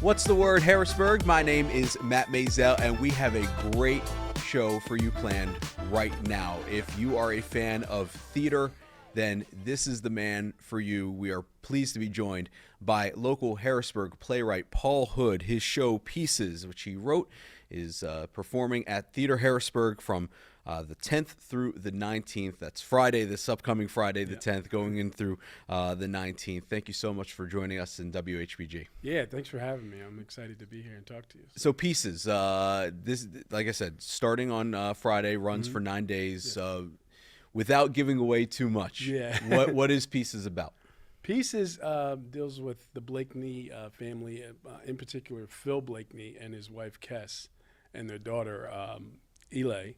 What's the word, Harrisburg? My name is Matt Maisel, and we have a great show for you planned right now. If you are a fan of theater, then this is the man for you. We are pleased to be joined by local Harrisburg playwright Paul Hood. His show Pieces, which he wrote, is performing at Theatre Harrisburg from the 10th through the 19th. That's Friday, this upcoming Friday, the 10th, going in through the 19th. Thank you so much for joining us in WHBG. Yeah, thanks for having me. I'm excited to be here and talk to you. So Pieces, this, like I said, starting on Friday, runs for 9 days. Without giving away too much, what is Pieces about? Pieces deals with the Blakeney family, in particular Phil Blakeney and his wife Kes and their daughter Eli.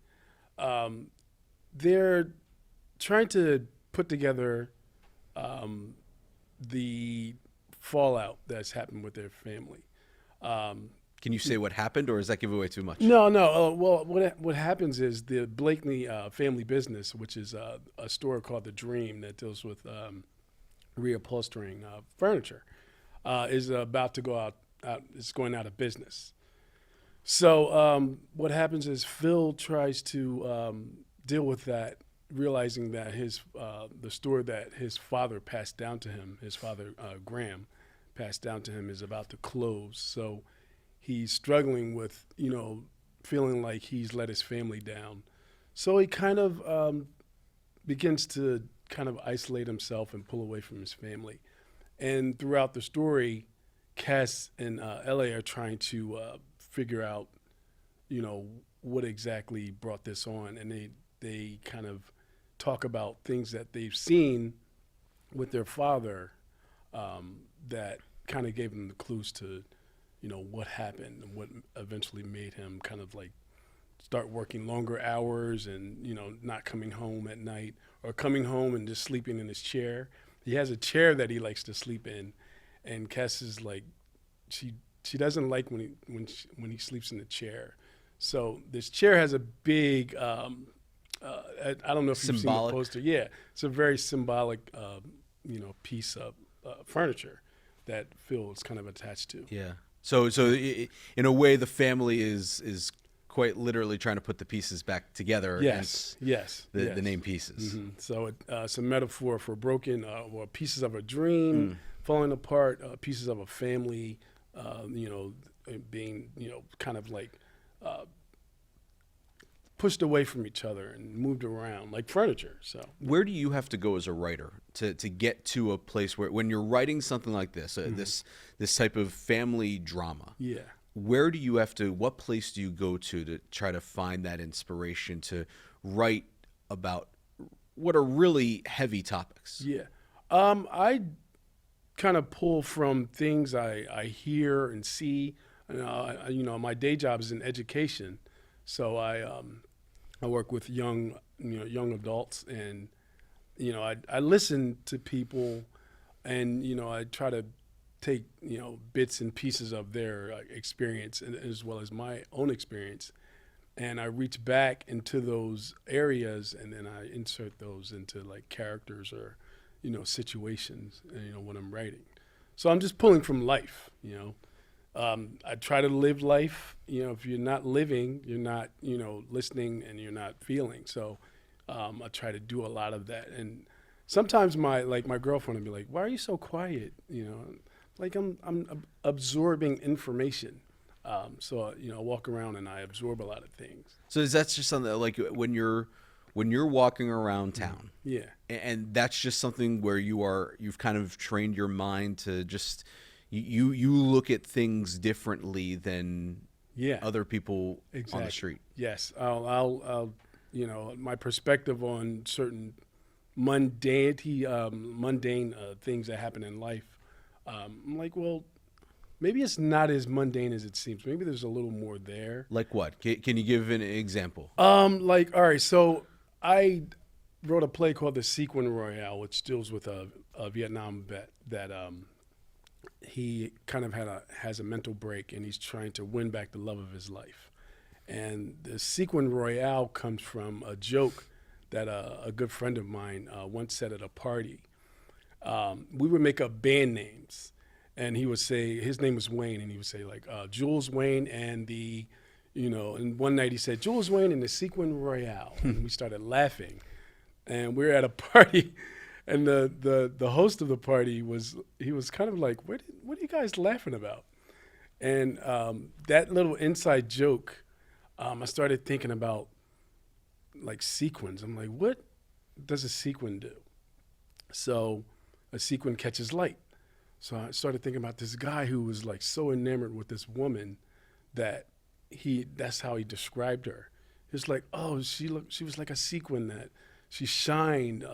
They're trying to put together the fallout that's happened with their family. Can you say what happened, or does that give away too much? No. Well, what happens is the Blakeney family business, which is a store called The Dream that deals with reupholstering furniture, is about to go out. It's going out of business. So what happens is Phil tries to deal with that, realizing that the store that his father passed down to him, his father Graham, passed down to him, is about to close. So he's struggling with, feeling like he's let his family down. So he kind of begins to kind of isolate himself and pull away from his family. And throughout the story, Cass and Ellie are trying to figure out, what exactly brought this on. And they kind of talk about things that they've seen with their father that kind of gave them the clues to, what happened and what eventually made him kind of like start working longer hours and, not coming home at night or coming home and just sleeping in his chair. He has a chair that he likes to sleep in, and Cass is like, she doesn't like when he sleeps in the chair. So this chair has a big, I don't know if you've seen the poster. Yeah, it's a very symbolic, piece of furniture that Phil is kind of attached to. Yeah. So in a way, the family is quite literally trying to put the pieces back together. Yes. The name Pieces. Mm-hmm. So it's a metaphor for broken, or pieces of a dream falling apart, pieces of a family, being, kind of like pushed away from each other and moved around like furniture. So where do you have to go as a writer to get to a place where, when you're writing something like this, this type of family drama? Yeah. Where do you have to? What place do you go to try to find that inspiration to write about what are really heavy topics? Yeah. I kind of pull from things I hear and see. My day job is in education, so I work with young adults, and I listen to people, and I try to take bits and pieces of their experience as well as my own experience, and I reach back into those areas, and then I insert those into like characters or situations, when I'm writing. So I'm just pulling from life, I try to live life. If you're not living, you're not, listening, and you're not feeling. So I try to do a lot of that. And sometimes my girlfriend will be like, "Why are you so quiet?" Like I'm absorbing information. So I walk around and I absorb a lot of things. So is that just something like when you're walking around town? Yeah. And that's just something where you've kind of trained your mind to just you look at things differently than other people on the street. Yes. I'll my perspective on certain mundane things that happen in life. I'm like, well, maybe it's not as mundane as it seems. Maybe there's a little more there. Like what? Can you give an example? All right, so I wrote a play called The Sequin Royale, which deals with a Vietnam vet that he kind of has a mental break, and he's trying to win back the love of his life. And the Sequin Royale comes from a joke that a good friend of mine once said at a party. We would make up band names, and he would say, his name was Wayne, and he would say like, Jules Wayne and the, and one night he said, Jules Wayne and the Sequin Royale. And we started laughing. And we were at a party, and the host of the party he was kind of like, what are you guys laughing about? And that little inside joke, I started thinking about like sequins. I'm like, what does a sequin do? So a sequin catches light. So I started thinking about this guy who was like so enamored with this woman that that's how he described her. It's like, oh, she was like a sequin that she shined,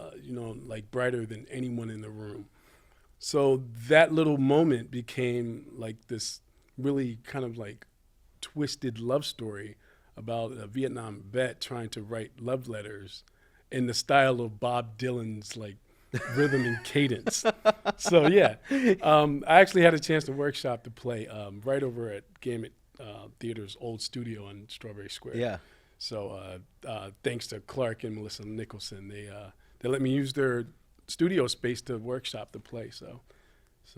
like brighter than anyone in the room. So that little moment became like this really kind of like twisted love story about a Vietnam vet trying to write love letters in the style of Bob Dylan's like rhythm and cadence. So yeah, I actually had a chance to workshop the play right over at Gambit Theater's old studio on Strawberry Square. Yeah. So thanks to Clark and Melissa Nicholson, they let me use their studio space to workshop the play. So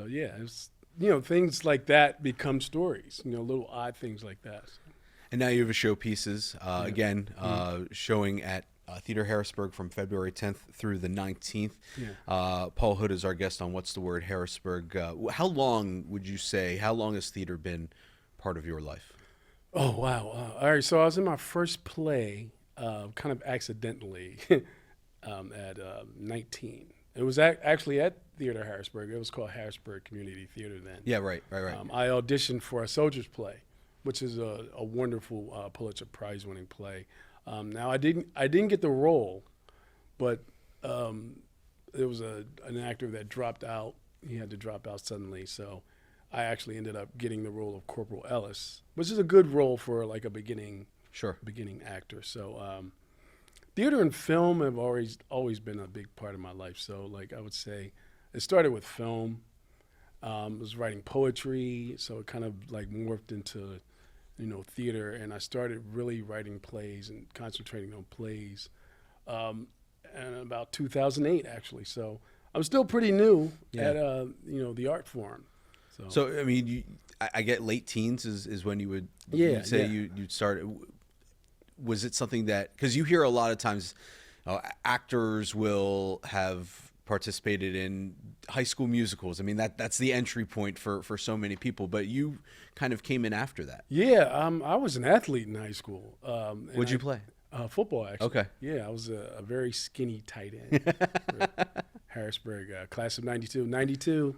yeah, it's, things like that become stories. Little odd things like that. So. And now you have a showpieces showing at Theatre Harrisburg from February 10th through the 19th. Yeah. Paul Hood is our guest on What's the Word Harrisburg. How long has theater been part of your life? Oh, wow. All right, so I was in my first play kind of accidentally at 19. It was actually at Theatre Harrisburg. It was called Harrisburg Community Theater then. Yeah, right. I auditioned for A Soldier's Play, which is a wonderful Pulitzer Prize-winning play. Now, I didn't get the role, but there was an actor that dropped out. He had to drop out suddenly, so I actually ended up getting the role of Corporal Ellis, which is a good role for like a beginning actor. So theater and film have always been a big part of my life. So like I would say, it started with film. I was writing poetry, so it kind of like morphed into theater, and I started really writing plays and concentrating on plays, and about 2008 actually. So I'm still pretty new at the art form. So I mean, I get late teens is when you would say you'd start. Was it something that, because you hear a lot of times actors will have participated in high school musicals. I mean, that's the entry point for so many people, but you kind of came in after that. Yeah, I was an athlete in high school. What'd you play? Football, actually. Okay. Yeah, I was a very skinny tight end for Harrisburg, class of 92.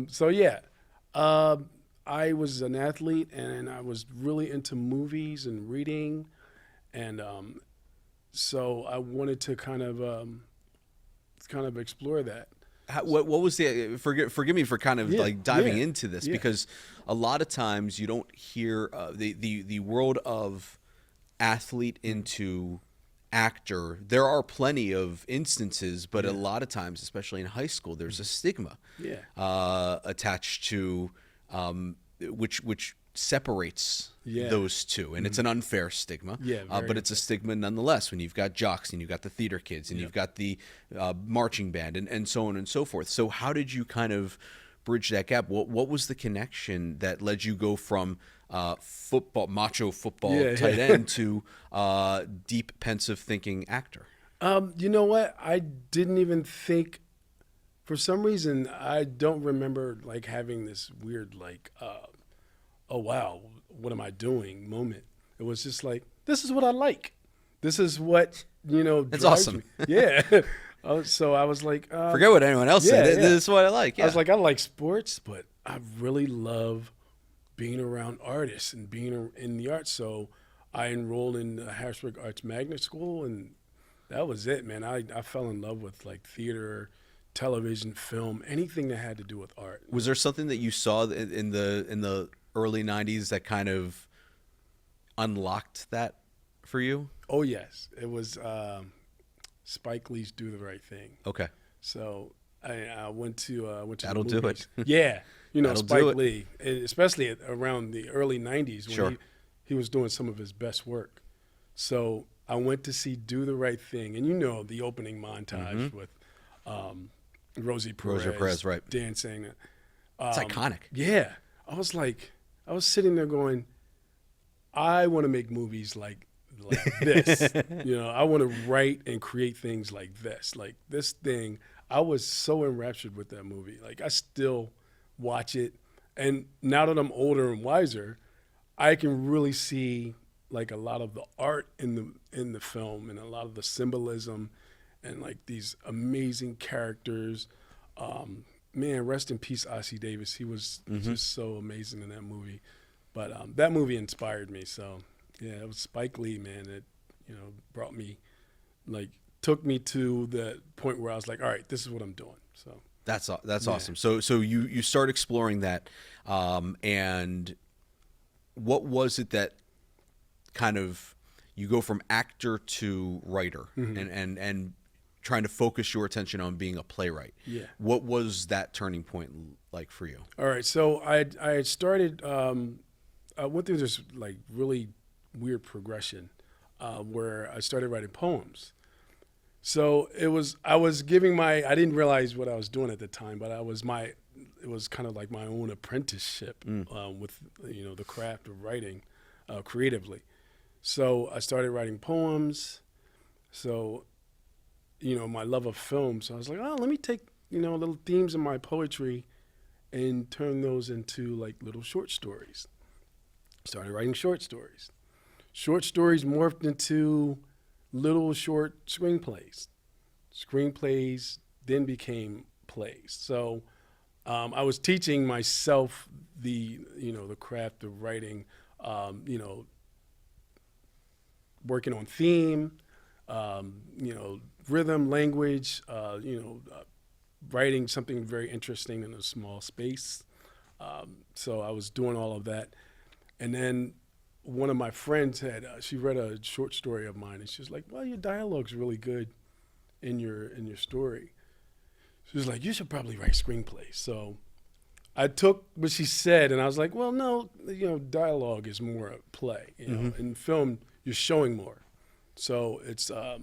So yeah, I was an athlete, and I was really into movies and reading, and so I wanted to kind of explore that. What was the forgive me for kind of like diving into this, because a lot of times you don't hear the world of athlete into actor. There are plenty of instances, but a lot of times, especially in high school, there's a stigma attached to which separates those two, and it's an unfair stigma. But it's a stigma nonetheless when you've got jocks and you've got the theater kids and you've got the marching band and so on and so forth. So how did you kind of bridge that gap? What was the connection that led you go from macho football tight end to deep, pensive thinking actor? You know what? I didn't even think. For some reason, I don't remember like having this weird like, oh wow, what am I doing moment. It was just like, this is what I like. This is what That's awesome. Me. Yeah. So I was like, forget what anyone else said. This is what I like. Yeah. I was like, I like sports, but I really love being around artists and being in the arts. So I enrolled in the Harrisburg Arts Magnet School, and that was it, man. I fell in love with like theater, television, film, anything that had to do with art. Was there something that you saw in the early 90s that kind of unlocked that for you? Oh yes, it was Spike Lee's "Do the Right Thing." Okay. So I went to That'll the do it. Yeah, That'll Spike Lee, especially around the early 90s when he was doing some of his best work. So I went to see "Do the Right Thing," and the opening montage with Rosie Perez, right, dancing. It's iconic. Yeah. I was sitting there going, I want to make movies like this. I want to write and create things like this. Like this thing, I was so enraptured with that movie. Like I still watch it. And now that I'm older and wiser, I can really see like a lot of the art in the film and a lot of the symbolism and like these amazing characters. Man, rest in peace, Ossie Davis. He was just so amazing in that movie. But that movie inspired me. So yeah, it was Spike Lee, man. It brought me, like, took me to the point where I was like, all right, this is what I'm doing. So that's awesome. So you start exploring that, and what was it that kind of you go from actor to writer and trying to focus your attention on being a playwright? Yeah. What was that turning point like for you? All right. So I had started. I went through this like really weird progression where I started writing poems. So I didn't realize what I was doing at the time, but it was kind of like my own apprenticeship with the craft of writing creatively. So I started writing poems. So my love of film. So I was like, oh, let me take little themes in my poetry and turn those into like little short stories. Started writing short stories. Short stories morphed into little short screenplays. Screenplays then became plays. So I was teaching myself the craft of writing, working on theme, rhythm, language, writing something very interesting in a small space. So I was doing all of that. And then one of my friends she read a short story of mine, and she was like, well, your dialogue's really good in your story. She was like, you should probably write screenplays. So I took what she said, and I was like, well, no, dialogue is more a play. In film, you're showing more. So it's I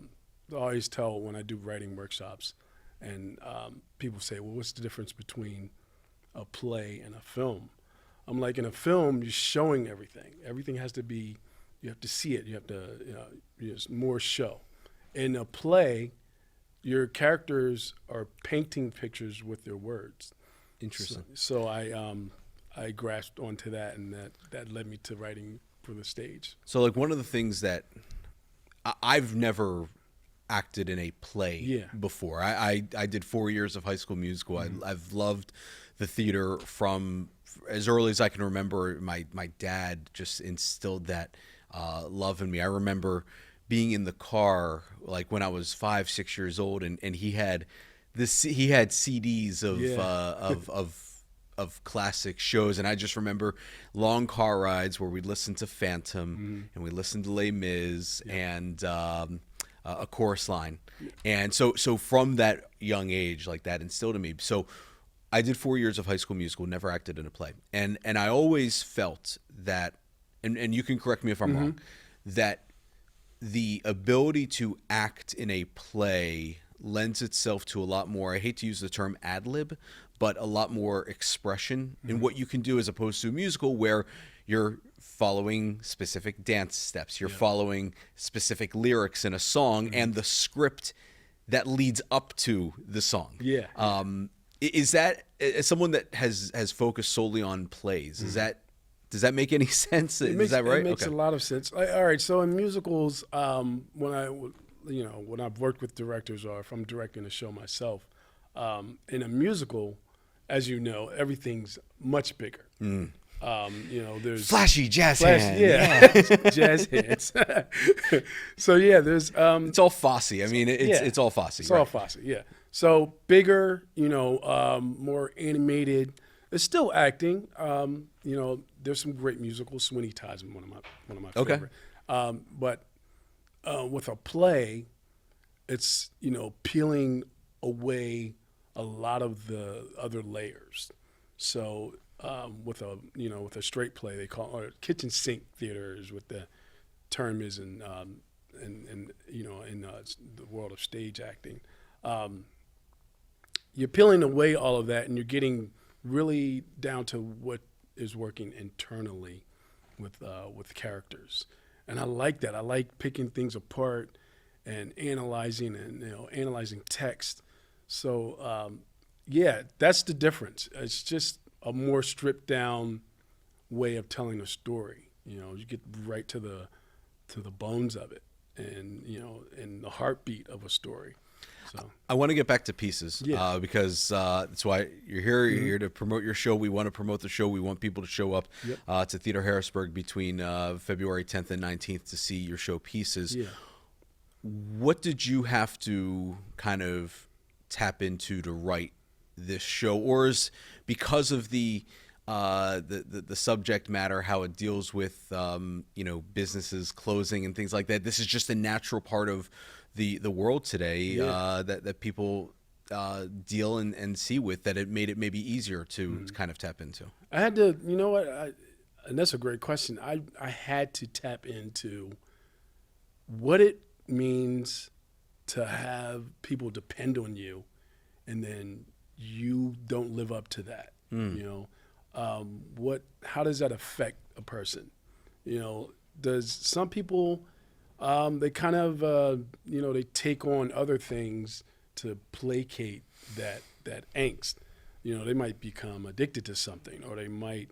always tell when I do writing workshops, and people say, well, what's the difference between a play and a film? I'm like, in a film, you're showing everything. Everything has to be, you have to see it. You have to, there's more show. In a play, your characters are painting pictures with their words. Interesting. So I grasped onto that, and that led me to writing for the stage. So like one of the things that I've never acted in a play before. I did 4 years of High School Musical. I've loved the theater from as early as I can remember. My dad just instilled that love in me. I remember being in the car like when I was 5-6 years old, and he had CDs of classic shows, and I just remember long car rides where we'd listen to Phantom and we listened to Les Mis and a chorus line, and so from that young age, like that instilled in me. So I did 4 years of High School Musical, never acted in a play, and I always felt that, and you can correct me if I'm wrong, that the ability to act in a play lends itself to a lot more, I hate to use the term ad lib, but a lot more expression in what you can do, as opposed to a musical where you're following specific dance steps, you're following specific lyrics in a song and the script that leads up to the song. Is that, as someone that has focused solely on plays, does that make any sense? Is that right? It makes a lot of sense. All right, so in musicals, when I've worked with directors, or if I'm directing a show myself, in a musical, as you know, everything's much bigger. There's flashy jazz hands. Jazz hands. So there's it's all Fosse. I mean, it's all Fosse. It's all Fosse. Yeah. So bigger, more animated. It's still acting. There's some great musicals. Sweeney Todd's one of my favorite. But with a play, it's peeling away a lot of the other layers. So with a straight play, they call it, or kitchen sink theater is what the term is in the world of stage acting. You're peeling away all of that, and you're getting really down to what is working internally with characters. And I like that. I like picking things apart and analyzing text. So yeah, that's the difference. It's just a more stripped down way of telling a story. You get right to the bones of it, and and the heartbeat of a story. So I want to get back to pieces, Yeah. because that's why you're here. You're here to promote your show. We want to promote the show. We want people to show up to Theatre Harrisburg between February 10th and 19th to see your show Pieces. Yeah. What did you have to kind of tap into to write this show, or is because of the subject matter, how it deals with businesses closing and things like that, this is just a natural part of the world today, that people deal and see with, that it made it maybe easier to kind of tap into? I had to, and that's a great question. I had to tap into what it means to have people depend on you, and then you don't live up to that. How does that affect a person? Does some people, they kind of, they take on other things to placate that angst. They might become addicted to something, or they might,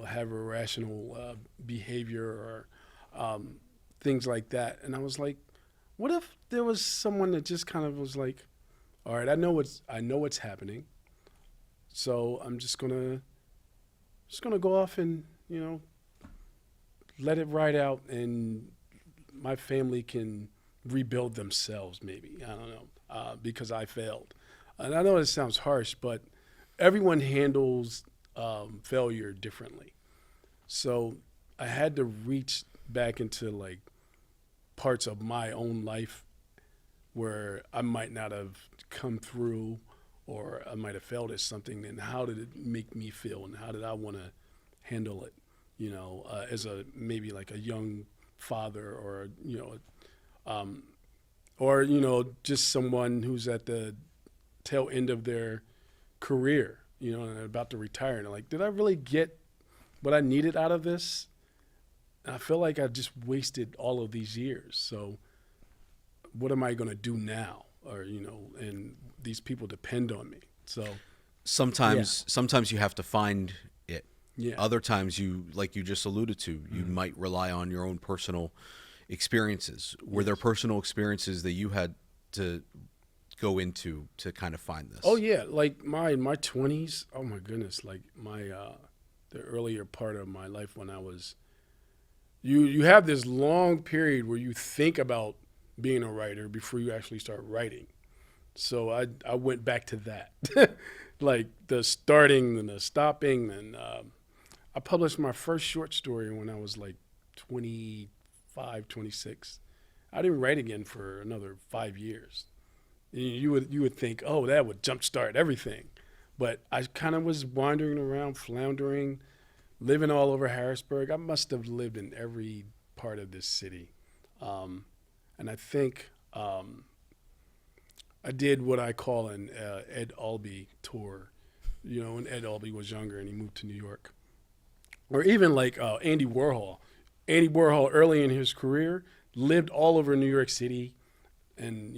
have irrational behavior, or things like that. And I was like, what if there was someone that just kind of was like, all right, I know what's happening, so I'm just gonna go off and let it ride out, and my family can rebuild themselves. Maybe, I don't know, because I failed. And I know it sounds harsh, but everyone handles failure differently. So I had to reach back into like parts of my own life where I might not have come through, or I might have failed at something, and how did it make me feel, and how did I want to handle it, as maybe like a young father, or just someone who's at the tail end of their career, and about to retire, and like, did I really get what I needed out of this? And I feel like I just wasted all of these years. So what am I going to do now? Or, and these people depend on me. So sometimes you have to find it. Yeah. Other times, like you just alluded to, you might rely on your own personal experiences. Were there personal experiences that you had to go into to kind of find this? Oh yeah. Like my 20s. Oh my goodness. Like the earlier part of my life, when I was, you have this long period where you think about being a writer before you actually start writing. So I went back to that, like the starting and the stopping. And I published my first short story when I was like 25, 26. I didn't write again for another 5 years. You would think, oh, that would jumpstart everything. But I kind of was wandering around, floundering, living all over Harrisburg. I must have lived in every part of this city. And I think I did what I call an Ed Albee tour, when Ed Albee was younger and he moved to New York. Or even like Andy Warhol. Andy Warhol, early in his career, lived all over New York City, and,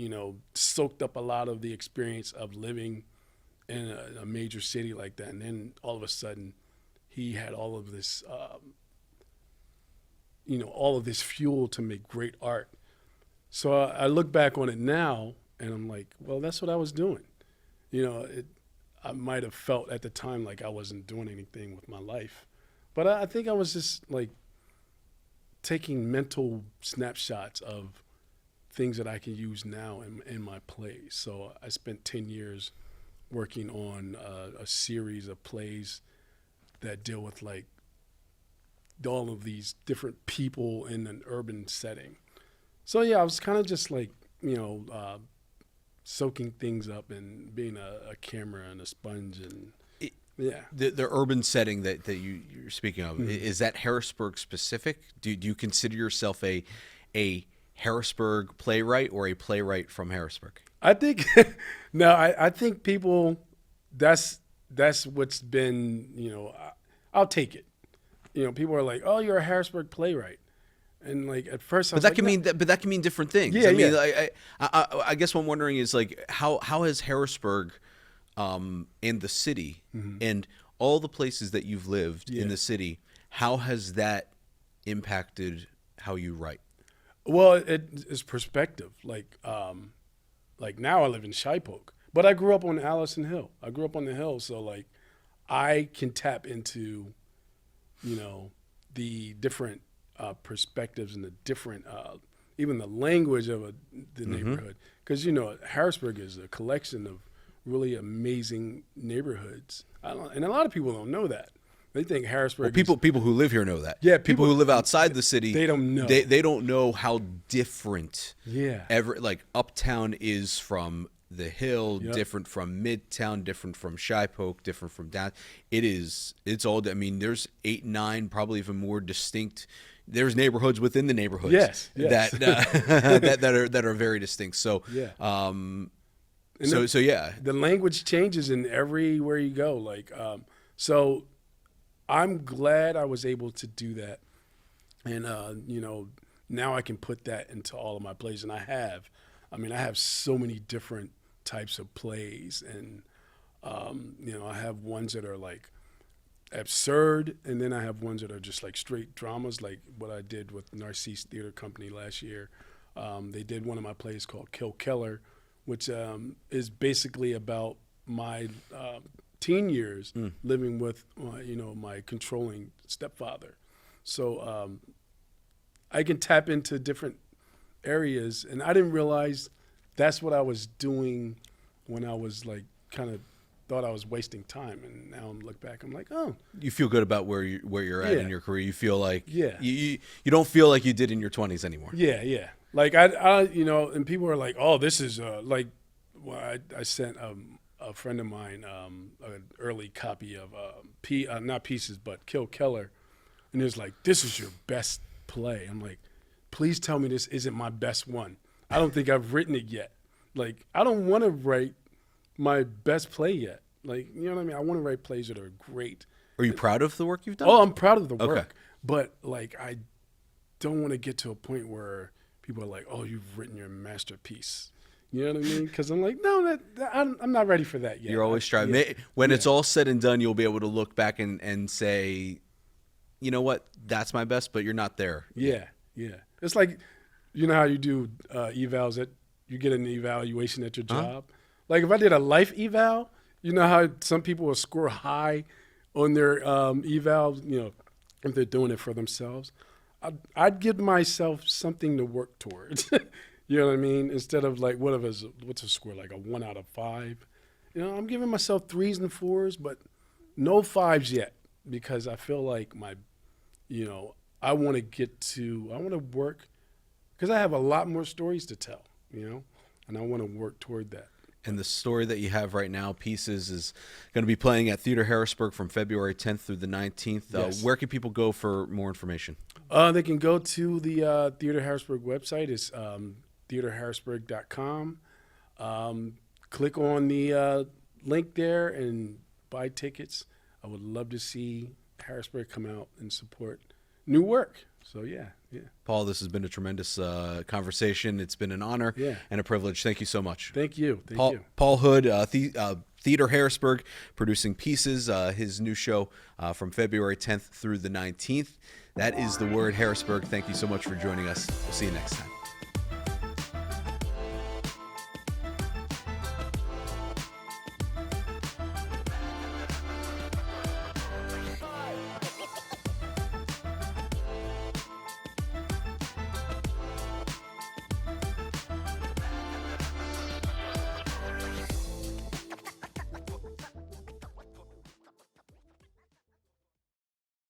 soaked up a lot of the experience of living in a major city like that. And then all of a sudden, he had all of this, all of this fuel to make great art. So I look back on it now, and I'm like, well, that's what I was doing. I might have felt at the time like I wasn't doing anything with my life, but I think I was just like taking mental snapshots of things that I can use now in my plays. So I spent 10 years working on a series of plays that deal with like all of these different people in an urban setting. So yeah, I was kind of just like, soaking things up and being a camera and a sponge. And yeah. The urban setting that you're speaking of, is that Harrisburg specific? Do you consider yourself a Harrisburg playwright, or a playwright from Harrisburg? I think, no, I think people, that's that's what's been, I'll take it. People are like, "Oh, you're a Harrisburg playwright," and like at first, but that can mean different things. Yeah, I mean, yeah. I guess what I'm wondering is like how has Harrisburg, and the city and all the places that you've lived in the city, how has that impacted how you write? Well, it is perspective. Like now I live in Shipoke, but I grew up on Allison Hill. I grew up on the hill, so like I can tap into, the different perspectives and the different, even the language of the neighborhood. Because Harrisburg is a collection of really amazing neighborhoods, and a lot of people don't know that. They think Harrisburg. Well, people who live here know that. Yeah, people who live outside the city, they don't know. They don't know how different. Yeah. Like Uptown is from the Hill, different from Midtown, different from Shipoke, different from down. It's all. I mean, there's 8, 9, probably even more distinct. There's neighborhoods within the neighborhoods. Yes. that are very distinct. So yeah. So yeah, the language changes in everywhere you go. Like so. I'm glad I was able to do that, and now I can put that into all of my plays, and I have. I mean, I have so many different types of plays, and I have ones that are like absurd, and then I have ones that are just like straight dramas, like what I did with Narcisse Theater Company last year. They did one of my plays called Kill Keller, which is basically about my teen years living with my controlling stepfather. So I can tap into different areas, and I didn't realize that's what I was doing when I was like kind of thought I was wasting time, and now I'm look back, I'm like, oh, you feel good about where you're at in your career. You feel like you don't feel like you did in your 20s anymore. Yeah. Like I and people are like, oh, this is I sent a friend of mine an early copy of not Pieces but Kill Keller, and it was like, this is your best play. I'm like, please tell me this isn't my best one. I don't think I've written it yet. Like, I don't want to write my best play yet. Like, you know what I mean? I want to write plays that are great. Are you proud of the work you've done? Oh, I'm proud of the work. Okay. But like, I don't want to get to a point where people are like, oh, you've written your masterpiece. You know what I mean? Because I'm like, no, I'm not ready for that yet. You're always striving. Yeah. When it's all said and done, you'll be able to look back and say, you know what, that's my best, but you're not there. Yeah. It's like, you know how you do evals that you get an evaluation at your job? Like if I did a life eval, you know how some people will score high on their eval, if they're doing it for themselves. I'd give myself something to work towards. You know what I mean? Instead of like, what's a score, like a 1 out of 5? I'm giving myself 3s and 4s, but no 5s yet, because I feel like I want to work, because I have a lot more stories to tell, and I want to work toward that. And the story that you have right now, Pieces, is going to be playing at Theatre Harrisburg from February 10th through the 19th. Yes. Where can people go for more information? They can go to the Theatre Harrisburg website. It's theaterharrisburg.com. Click on the link there and buy tickets. I would love to see Harrisburg come out and support new work. So, yeah. Paul, this has been a tremendous conversation. It's been an honor and a privilege. Thank you so much. Thank you. Paul Hood, Theatre Harrisburg, producing Pieces, his new show from February 10th through the 19th. That is The Word Harrisburg. Thank you so much for joining us. We'll see you next time.